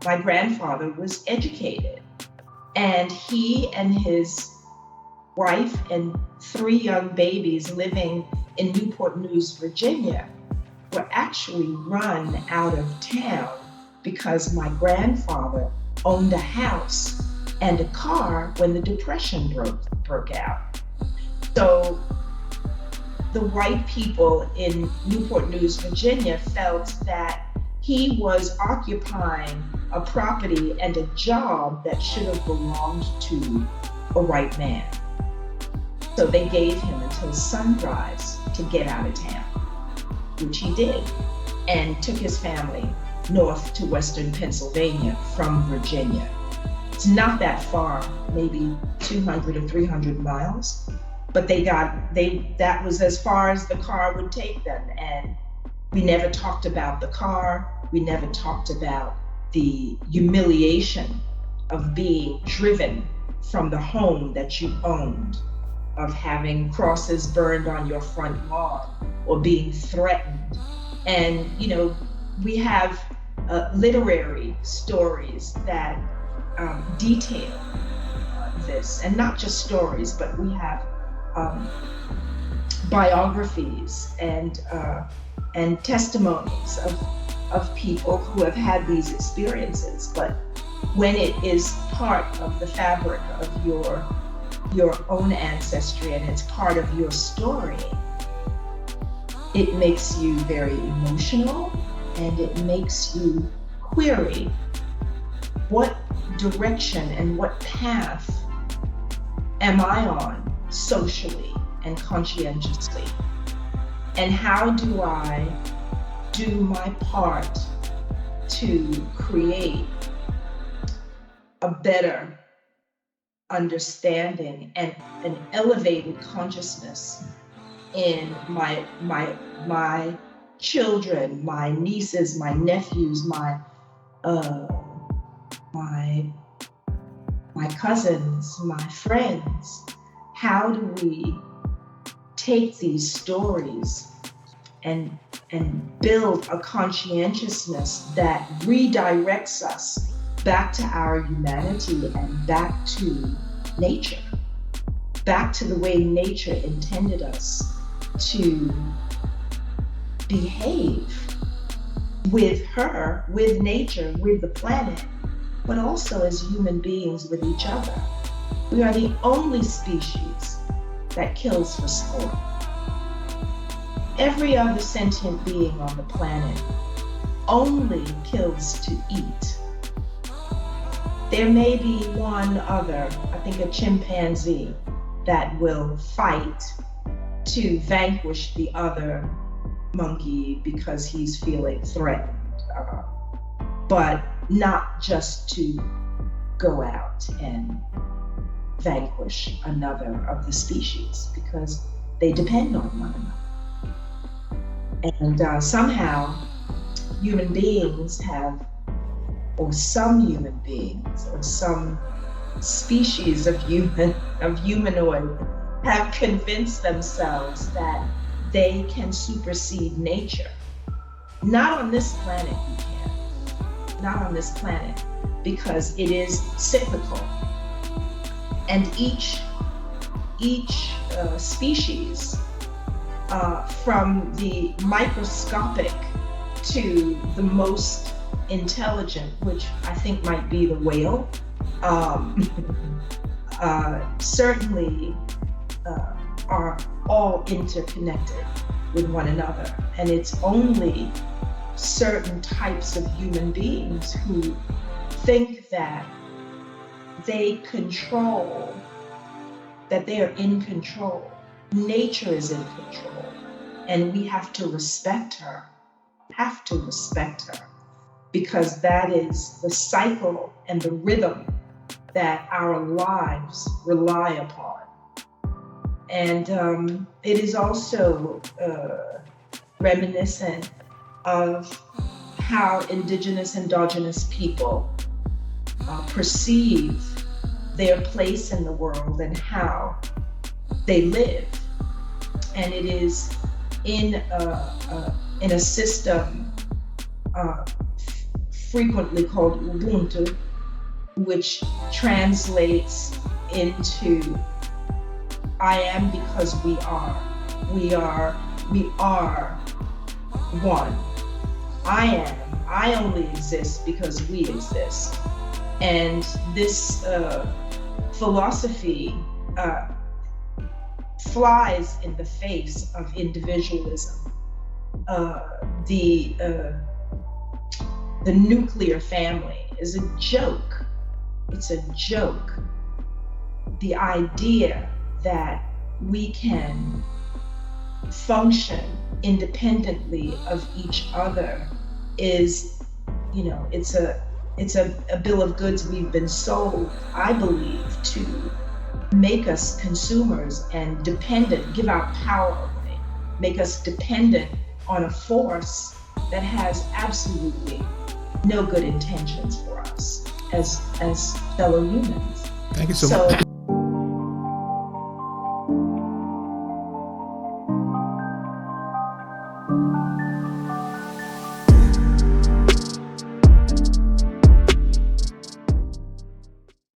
my grandfather was educated, and he and his wife and 3 young babies living in Newport News, Virginia, were actually run out of town because my grandfather owned a house and a car when the Depression broke out. So the white people in Newport News, Virginia felt that he was occupying a property and a job that should have belonged to a white man. So they gave him until sunrise to get out of town, which he did, and took his family north to Western Pennsylvania from Virginia. It's not that far, maybe 200 or 300 miles, but that was as far as the car would take them. And we never talked about the car. We never talked about the humiliation of being driven from the home that you owned, of having crosses burned on your front lawn, or being threatened. And, we have literary stories that detail this, and not just stories, but we have biographies and testimonies of people who have had these experiences. But when it is part of the fabric of your own ancestry and it's part of your story, it makes you very emotional, and it makes you query what direction and what path am I on socially and conscientiously, and how do I do my part to create a better understanding and an elevated consciousness in my children, my nieces, my nephews, my cousins, my friends. How do we take these stories and build a conscientiousness that redirects us back to our humanity and back to nature, back to the way nature intended us to behave with her, with nature, with the planet, but also as human beings with each other. We are the only species that kills for sport. Every other sentient being on the planet only kills to eat. There may be one other, I think a chimpanzee, that will fight to vanquish the other monkey because he's feeling threatened, but not just to go out and vanquish another of the species, because they depend on one another. And somehow human beings have, or some human beings, or some species of humanoid have convinced themselves that they can supersede nature. Not on this planet you can. Not on this planet, because it is cyclical. And each species, from the microscopic to the most intelligent, which I think might be the whale, certainly are all interconnected with one another. And it's only certain types of human beings who think that they control, that they are in control. Nature is in control, and we have to respect her, because that is the cycle and the rhythm that our lives rely upon. And it is also reminiscent of how endogenous people perceive their place in the world and how they live. And it is in a system frequently called Ubuntu, which translates into I am because we are. We are one. I only exist because we exist. And this philosophy flies in the face of individualism. The nuclear family is a joke. It's a joke. The idea that we can function independently of each other is, it's a bill of goods we've been sold, I believe, to make us consumers and dependent, give our power away, make us dependent on a force that has absolutely no good intentions for us as fellow humans. Thank you so much.